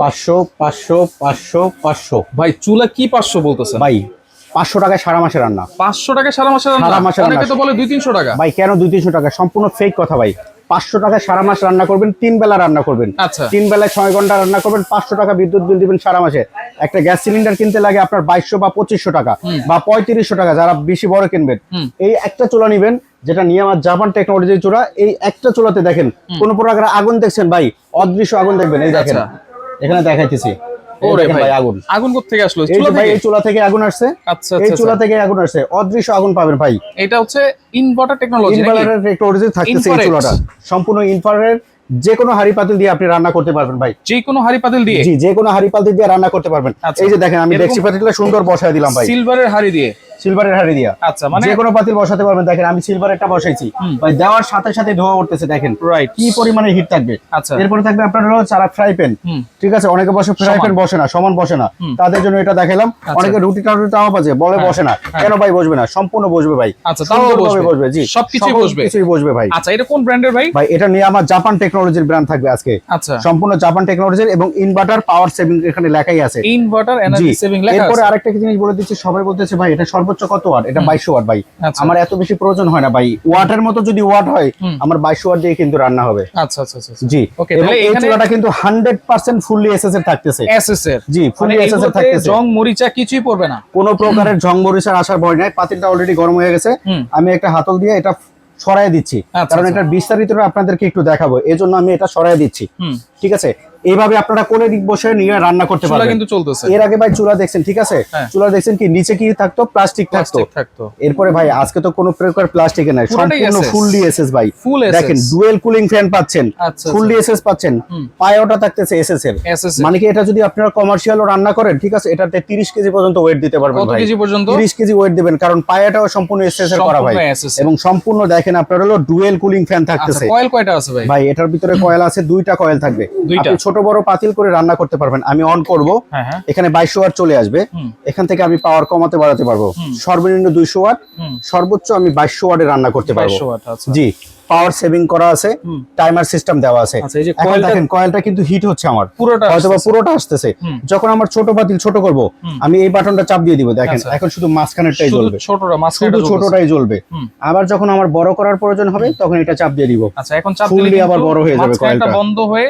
500 500 500 500 ভাই চুলা কি 500 বলতেছেন ভাই 500 টাকায় সারা মাসে রান্না। 500 টাকায় সারা মাসে রান্না? সারা মাসে অনেকে রান্না। তো বলে 200-300 টাকা। ভাই কেন 200-300 টাকা? সম্পূর্ণ ফেক কথা ভাই। 500 টাকায় সারা মাস রান্না করবেন, 3 বেলা রান্না করবেন। আচ্ছা। 3 বেলায় 6 ঘন্টা রান্না করবেন, 500 টাকা বিদ্যুৎ বিল দিবেন সারা মাসে। একটা গ্যাস সিলিন্ডার কিনতে লাগে আপনার 2200 বা 2500 টাকা বা 3500 টাকা, যারা বেশি বড় কিনবেন। এই একটা চুলা নিবেন, যেটা নিয়ে আমার জাপান টেকনোলজির চুলা। এই একটা চুলাতে দেখেন কোন প্রকার আগুন দেখছেন ভাই? অদৃশ্য আগুন দেখবেন। এই দেখেন, এখানে দেখাইতেছি। ওরে ভাই আগুন আগুন কোথা থেকে আসলো? এই যে ভাই, এই চুলা থেকে আগুন আসছে। আচ্ছা এই আচ্ছা চুলা থেকে আগুন আসছে, অদৃশ্য আগুন পাবেন ভাই। এটা হচ্ছে ইনভার্টার টেকনোলজি নাকি? ইনভার্টার টেকনোলজি থাকতেছে এই চুলাটা। সম্পূর্ণ ইনফ্রারেড, যে কোনো হাড়ি পাতিল দিয়ে আপনি রান্না করতে পারবেন ভাই। যে কোনো হাড়ি পাতিল দিয়ে? জি, যে কোনো হাড়ি পাতিল দিয়ে রান্না করতে পারবেন। আচ্ছা। এই যে দেখেন, আমি ডেক্সি পাতিলটা সুন্দর বসায় দিলাম ভাই, সিলভারের হাড়ি দিয়ে। সিলভারের হাড়ি দিয়া। আচ্ছা, মানে যে কোনো পাতিল বসাতে পারবেন। দেখেন আমি সিলভারেরটা বসাইছি ভাই, দেওয়ার সাথে সাথে ধোয়া উঠতেছে। দেখেন রাইট, কি পরিমাণে হিট থাকবে। আচ্ছা। এরপরে থাকবে আপনার হলো চারা ফ্রাই প্যান। ঠিক আছে, অনেকে বসে ফ্রাই প্যান বসে না, সমান বসে না, তাদের জন্য এটা দেখাইলাম। অনেকে রুটি টাউটি তাও বাজে বলে বসে না, কেন ভাই বসবে না? সম্পূর্ণ বসবে ভাই। আচ্ছা, তাও বসবে। জি, সবকিছু বসবে। কিছুই বসবে ভাই। আচ্ছা, এটা কোন ব্র্যান্ডের ভাই? ভাই এটা নিয়ে আমার জাপান টেকনোলজির ব্র্যান্ড থাকবে আজকে। আচ্ছা, সম্পূর্ণ জাপান টেকনোলজির এবং ইনভার্টার পাওয়ার সেভিং এখানে লেখাই আছে। ইনভার্টার এনার্জি সেভিং লেখা আছে। এরপরে আরেকটা জিনিস বলে দিচ্ছি, সবাই বলতেছে ভাই এটা সর্বোচ্চ কত ওয়াট? এটা 2200 ওয়াট ভাই। আচ্ছা। আমার এত বেশি প্রয়োজন হয় না ভাই। ওয়াটের মতো যদি ওয়াট হয়, আমার 2200 ওয়াট দিয়ে কিন্তু রান্না হবে। আচ্ছা আচ্ছা আচ্ছা, জি। ওকে, এবং তাহলে এই এখানে চুলাটা কিন্তু 100% ফুললি এসএস এর থাকতেছে। এসএস এর? জি, ফুললি এসএস এর থাকতেছে। জং মরিচা কিছুই পড়বে না? কোনো প্রকারের জং মরিচার আসার ভয় নাই। পাতিলটা অলরেডি গরম হয়ে গেছে। আমি একটা হাতল দিয়ে এটা সরাই দিচ্ছি, কারণ এটার বিস্তারিতটা আপনাদেরকে একটু দেখাবো, এজন্য আমি এটা সরাই দিচ্ছি। ঠিক আছে, এইভাবে আপনারা কোলে দিক বসে নিয়ে রান্না করতে পারবেন। চুলা কিন্তু চলতেছে। এর আগে ভাই চুলা দেখছেন, ঠিক আছে, চুলা দেখছেন কি নিচে কি থাকতো? প্লাস্টিক থাকতো। এরপরে ভাই আজকে তো কোনো প্রকার প্লাস্টিকে নাই, সম্পূর্ণ ফুললি এসএস ভাই। দেখেন ডুয়েল কুলিং ফ্যান পাচ্ছেন, ফুললি এসএস পাচ্ছেন, পায়োটা থাকতেছে এসএস এর। মানে কি এটা যদি আপনারা কমার্শিয়ালও রান্না করেন, ঠিক আছে, এটাতে 30 কেজি পর্যন্ত ওয়েট দিতে পারবেন ভাই। 30 কেজি ওয়েট দিবেন, কারণ পায়াটাও সম্পূর্ণ এসএস এর করা ভাই। এবং সম্পূর্ণ দেখেন আপনার হলো ডুয়েল কুলিং ফ্যান থাকতেছে। কয়েল কয়টা আছে ভাই? ভাই এটার ভিতরে কয়েল আছে, 2টা কয়েল থাকবে। আপনি ছোট বড় পাতিল করে রান্না করতে পারবেন। আমি অন করব, এখানে 2200 ওয়াট চলে আসবে। এখান থেকে আমি পাওয়ার কমাতে বাড়াতে পারবো। সর্বনিম্ন 200 ওয়াট, সর্বোচ্চ আমি 2200 ওয়াটে রান্না করতে পারবো। জি, পাওয়ার সেভিং করা আছে, টাইমার সিস্টেম দেওয়া আছে। এখন দেখেন কয়েলটা কিন্তু হিট হচ্ছে আমার, হয়তোবা পুরোটা আসতেছে। যখন আমার ছোট পাতিল ছোট করব, আমি এই বাটনটা চাপ দিয়ে দিব। দেখেন এখন শুধু মাঝখানেরটাই জ্বলবে, ছোটটাই জ্বলবে। আবার যখন আমার বড় করার প্রয়োজন হবে, তখন এটা চাপ দিয়ে দিব। আচ্ছা, এখন চাপ দিলে আবার বড় হয়ে যাবে কয়েলটা, বন্ধ হয়ে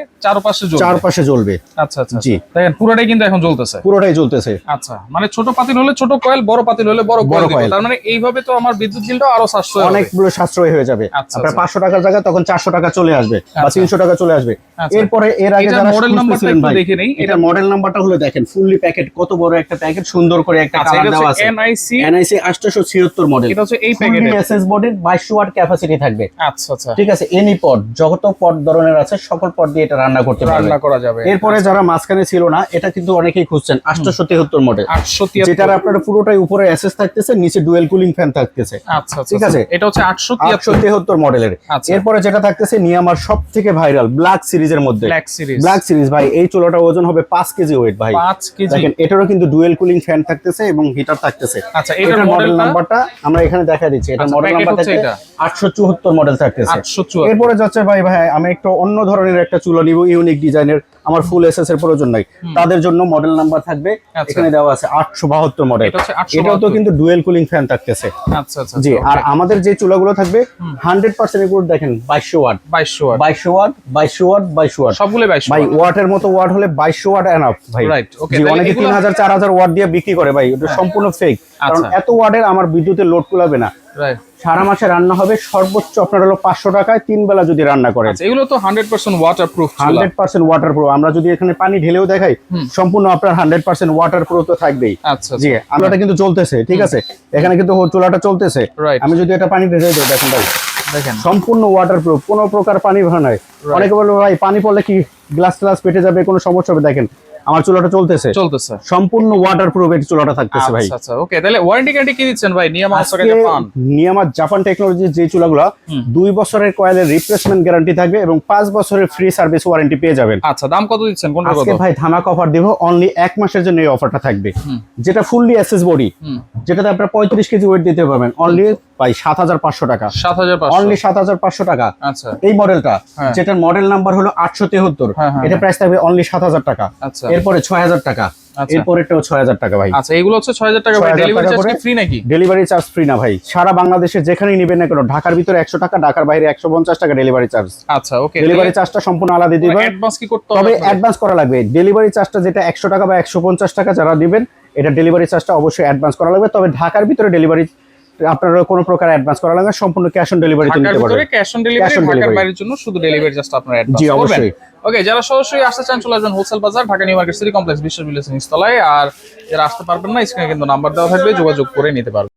চারপাশে জ্বলবে। আচ্ছা আচ্ছা, জি, দেখেন পুরোটাই কিন্তু এখন জ্বলতেছে। পুরোটাই জ্বলতেছে। আচ্ছা, মানে ছোট পাতিল হলে ছোট কয়েল, বড় পাতিল হলে বড় কয়েল। তার মানে এইভাবে তো আমার বিদ্যুৎ বিলটা আরো সাশ্রয় হবে, অনেকগুলো সাশ্রয় হয়ে যাবে। আপনার 500 টাকার জায়গায় তখন 400 টাকা চলে আসবে বা 300 টাকা চলে আসবে। এরপরে এর আগে যারা মডেল নাম্বারটা একটু দেখে নেই। এটা মডেল নাম্বারটা হলো দেখেন, ফুললি প্যাকেট, কত বড় একটা প্যাকেট, সুন্দর করে একটা কালার দেওয়া আছে। NIC 876 model. এটা হচ্ছে এই প্যাকেটে এসএস বডির 2200 ওয়াট ক্যাপাসিটি থাকবে। আচ্ছা আচ্ছা, ঠিক আছে, এনি পট, যত পট ধরনের আছে সকল পট দিয়ে এটা রান্না করতে পারবে, রান্না করা যাবে। এরপরে যারা মাঝখানে ছিল না, এটা কিন্তু অনেকেই খুঁজছেন 873 মডেল। 873, যেটার আপনার পুরোটাই উপরে এসএস থাকতেছে, নিচে ডুয়েল কুলিং ফ্যান থাকতেছে। আচ্ছা আচ্ছা, ঠিক আছে, এটা হচ্ছে 873 মডেলের। এরপরে যেটা থাকতেছে নিয়ামার সবথেকে ভাইরাল ব্ল্যাক সিরিজের মধ্যে, ব্ল্যাক সিরিজ ভাই, এই চুলাটার ওজন হবে 5 কেজি ওয়েট ভাই। 5 কেজি। দেখেন এটারও কিন্তু ডুয়েল কুলিং ফ্যান থাকতেছে এবং হিটার থাকতেছে। আচ্ছা, এটার মডেল নাম্বারটা আমরা এখানে দেখা দিচ্ছি। এটা মডেল নাম্বার থাকে 874 মডেল থাকতেছে। এরপরে যাচ্ছে ভাই আমি একটু অন্য ধরনের একটা চুলা নিব, ইউনিক ডিজাইনের, আমার ফুল এসএস এর প্রয়োজন নাই, তাদের জন্য মডেল নাম্বার থাকবে এখানে দেওয়া আছে 872 মডেল। এটাও তো কিন্তু ডুয়েল কুলিং ফ্যান থাকতেছে। আচ্ছা আচ্ছা, জি। আর আমাদের যে চুলাগুলো থাকবে 100% এগুলো দেখেন 2200 ওয়াট, 2200 ওয়াট, 2200 ওয়াট, 2200 ওয়াট, সবগুলো 2200 ভাই। ওয়াটের মতো ওয়াট হলে 2200 ওয়াট এনাফ ভাই। রাইট, ওকে। অনেকে 3000 4000 ওয়াট দিয়ে বিক্রি করে ভাই, এটা সম্পূর্ণ ফেক। কারণ এত ওয়াটের আমার বিদ্যুতের লোড কুলাবে না। সারা মাসে রান্না হবে সর্বোচ্চ আপনার হলো 500 টাকায় 3 বেলা যদি রান্না করেন। এগুলো তো 100% ওয়াটারপ্রুফ, 100% ওয়াটারপ্রুফ। আমরা যদি এখানে পানি ঢেলেও দেখাই, সম্পূর্ণ আপনার 100% ওয়াটারপ্রুফ তো থাকবেই। আচ্ছা, জি। চুলাটা কিন্তু চলতেছে, ঠিক আছে, এখানে কিন্তু চুলাটা চলতেছে। আমি যদি এটা পানি ঢেলে দিই, দেখেন ভাই, দেখেন সম্পূর্ণ ওয়াটারপ্রুফ, কোনো প্রকার পানি ভরা নাই। অনেকে বলবে ভাই পানি পড়লে কি গ্লাস পেটে যাবে, কোনো সমস্যা হবে? দেখেন আমার চুলাটা চলতেছে সম্পূর্ণ ওয়াটারপ্রুফ এই চুলাটা থাকতেছে ভাই। আচ্ছা ওকে, তাহলে ওয়ারেন্টি গ্যারান্টি কি দিচ্ছেন ভাই নিয়ামা জাপান টেকনোলজির যে চুলাগুলো 2 বছরের কয়েলের রিপ্লেসমেন্ট গ্যারান্টি থাকবে এবং 5 বছরের ফ্রি সার্ভিস ওয়ারেন্টি পেয়ে যাবেন। আচ্ছা, দাম কত দিচ্ছেন? আজকে ভাই ধামাকা অফার দেব, অনলি 1 মাসের জন্য এই অফারটা থাকবে। যেটা ফুললি এসএস বডি, যেটাতে আপনারা 35 কেজি ওয়েট দিতে পারবেন, অনলি ভাই 7500 টাকা, অনলি 7500 টাকা। আচ্ছা, এই মডেলটা, যেটার মডেল নাম্বার হলো 873, এটা প্রাইস থাকবে অনলি 7000 টাকা। আচ্ছা, এরপরে 6000 টাকা, এরপরেরটাও 6000 টাকা ভাই। আচ্ছা, এগুলো হচ্ছে 6000 টাকা ভাই। ডেলিভারি চার্জ কি ফ্রি নাকি? ডেলিভারি চার্জ ফ্রি না ভাই, সারা বাংলাদেশে যেখানেই নেবেন না কেন, ঢাকার ভিতরে 100 টাকা, ঢাকার বাইরে 150 টাকা ডেলিভারি চার্জ। আচ্ছা, ওকে। ডেলিভারি চার্জটা সম্পূর্ণ আলাদা দিবেন। অ্যাডভান্স কি করতে হবে? তবে অ্যাডভান্স করা লাগবে। ডেলিভারি চার্জটা যেটা 100 টাকা বা 150 টাকা যারা দিবেন, এটা ডেলিভারি চার্জটা অবশ্যই অ্যাডভান্স করা লাগবে। তবে ঢাকার ভিতরে ডেলিভারি আপনারা কোনো প্রকার অ্যাডভান্স করা লাগবে না, সম্পূর্ণ ক্যাশ অন ডেলিভারিতে নিতে পারবেন। ঢাকার ভিতরে ক্যাশ অন ডেলিভারি, ঢাকার বাইরের জন্য শুধু ডেলিভারি জাস্ট আপনারা অ্যাডভান্স করবেন। জি করবেন। অবশ্যই। ওকে, যারা সরাসরি আসতে চান চলে আসবেন হোলসেল বাজার, Dhaka new market city complex, বিশ্ব বিল্ডার্স নিচতলায়। আর যারা আসতে পারবেন না, স্ক্রিনে কিন্তু নাম্বার দেওয়া থাকবে, যোগাযোগ করে নিতে পারবেন।